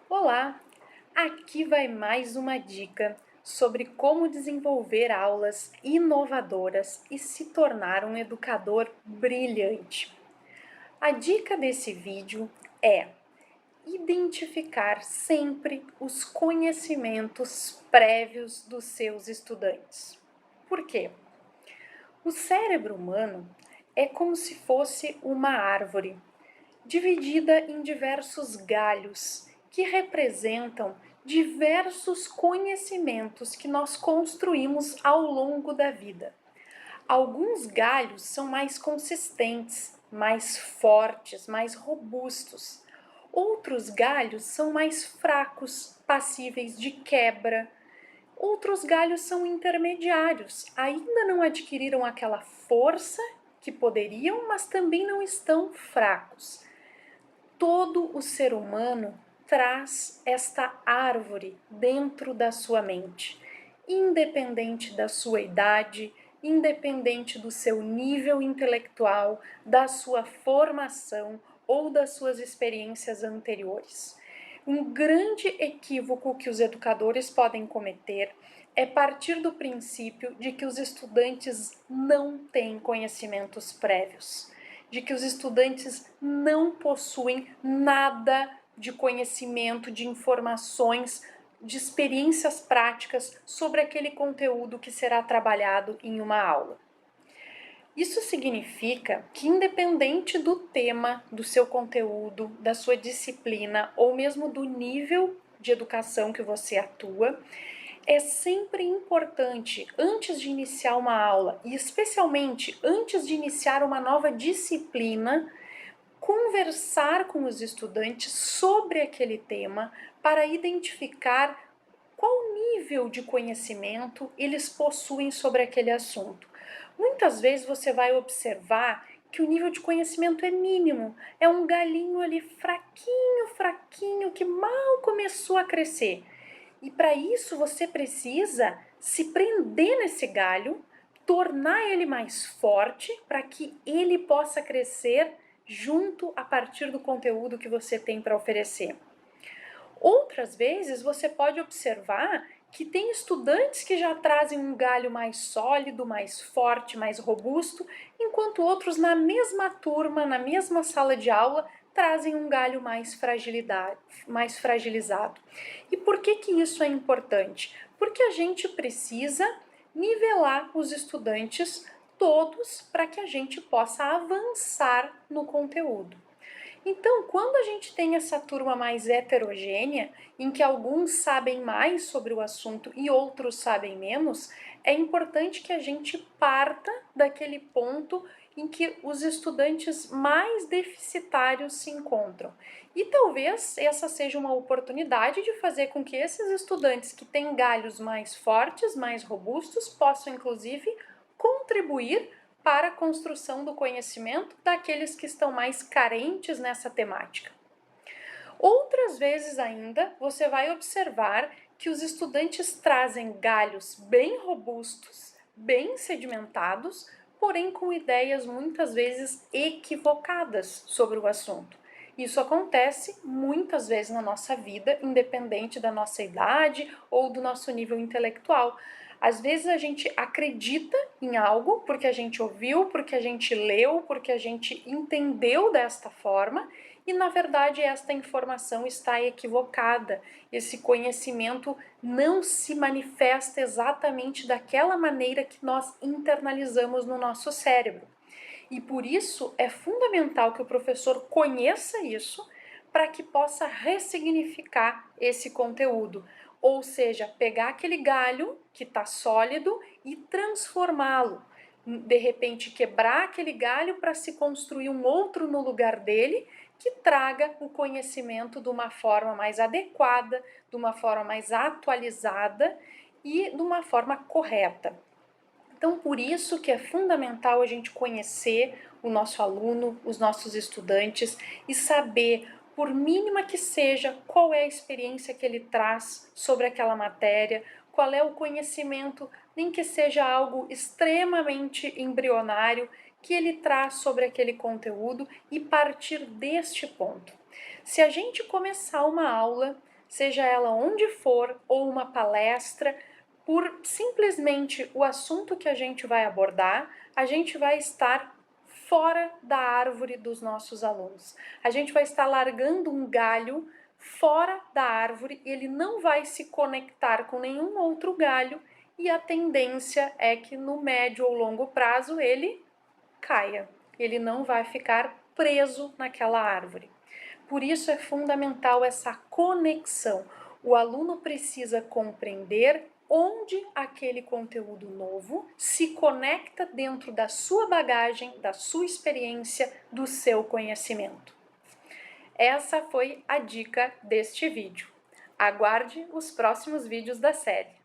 Olá! Aqui vai mais uma dica sobre como desenvolver aulas inovadoras e se tornar um educador brilhante. A dica desse vídeo é identificar sempre os conhecimentos prévios dos seus estudantes. Por quê? O cérebro humano é como se fosse uma árvore dividida em diversos galhos que representam diversos conhecimentos que nós construímos ao longo da vida. Alguns galhos são mais consistentes, mais fortes, mais robustos. Outros galhos são mais fracos, passíveis de quebra. Outros galhos são intermediários, ainda não adquiriram aquela força que poderiam, mas também não estão fracos. Todo o ser humano traz esta árvore dentro da sua mente, independente da sua idade, independente do seu nível intelectual, da sua formação ou das suas experiências anteriores. Um grande equívoco que os educadores podem cometer é partir do princípio de que os estudantes não têm conhecimentos prévios, de que os estudantes não possuem nada de conhecimento, de informações, de experiências práticas sobre aquele conteúdo que será trabalhado em uma aula. Isso significa que, independente do tema, do seu conteúdo, da sua disciplina ou mesmo do nível de educação que você atua, é sempre importante, antes de iniciar uma aula e especialmente antes de iniciar uma nova disciplina, conversar com os estudantes sobre aquele tema para identificar qual nível de conhecimento eles possuem sobre aquele assunto. Muitas vezes você vai observar que o nível de conhecimento é mínimo, é um galinho ali fraquinho, que mal começou a crescer. E para isso você precisa se prender nesse galho, tornar ele mais forte para que ele possa crescer junto a partir do conteúdo que você tem para oferecer. Outras vezes você pode observar que tem estudantes que já trazem um galho mais sólido, mais forte, mais robusto, enquanto outros na mesma turma, na mesma sala de aula, trazem um galho mais fragilizado. E por que isso é importante? Porque a gente precisa nivelar os estudantes todos para que a gente possa avançar no conteúdo. Então, quando a gente tem essa turma mais heterogênea, em que alguns sabem mais sobre o assunto e outros sabem menos, é importante que a gente parta daquele ponto em que os estudantes mais deficitários se encontram. E talvez essa seja uma oportunidade de fazer com que esses estudantes que têm galhos mais fortes, mais robustos, possam inclusive contribuir para a construção do conhecimento daqueles que estão mais carentes nessa temática. Outras vezes ainda, você vai observar que os estudantes trazem galhos bem robustos, bem sedimentados, porém com ideias muitas vezes equivocadas sobre o assunto. Isso acontece muitas vezes na nossa vida, independente da nossa idade ou do nosso nível intelectual. Às vezes a gente acredita em algo porque a gente ouviu, porque a gente leu, porque a gente entendeu desta forma e, na verdade, esta informação está equivocada. Esse conhecimento não se manifesta exatamente daquela maneira que nós internalizamos no nosso cérebro. E por isso é fundamental que o professor conheça isso para que possa ressignificar esse conteúdo. Ou seja, pegar aquele galho que está sólido e transformá-lo. De repente, quebrar aquele galho para se construir um outro no lugar dele que traga o conhecimento de uma forma mais adequada, de uma forma mais atualizada e de uma forma correta. Então, por isso que é fundamental a gente conhecer o nosso aluno, os nossos estudantes e saber, por mínima que seja, qual é a experiência que ele traz sobre aquela matéria, qual é o conhecimento, nem que seja algo extremamente embrionário, que ele traz sobre aquele conteúdo e partir deste ponto. Se a gente começar uma aula seja ela onde for, ou uma palestra, por simplesmente o assunto que a gente vai abordar, a gente vai estar fora da árvore dos nossos alunos. A gente vai estar largando um galho fora da árvore e ele não vai se conectar com nenhum outro galho e a tendência é que no médio ou longo prazo ele caia. Ele não vai ficar preso naquela árvore. Por isso é fundamental essa conexão. O aluno precisa compreender onde aquele conteúdo novo se conecta dentro da sua bagagem, da sua experiência, do seu conhecimento. Essa foi a dica deste vídeo. Aguarde os próximos vídeos da série.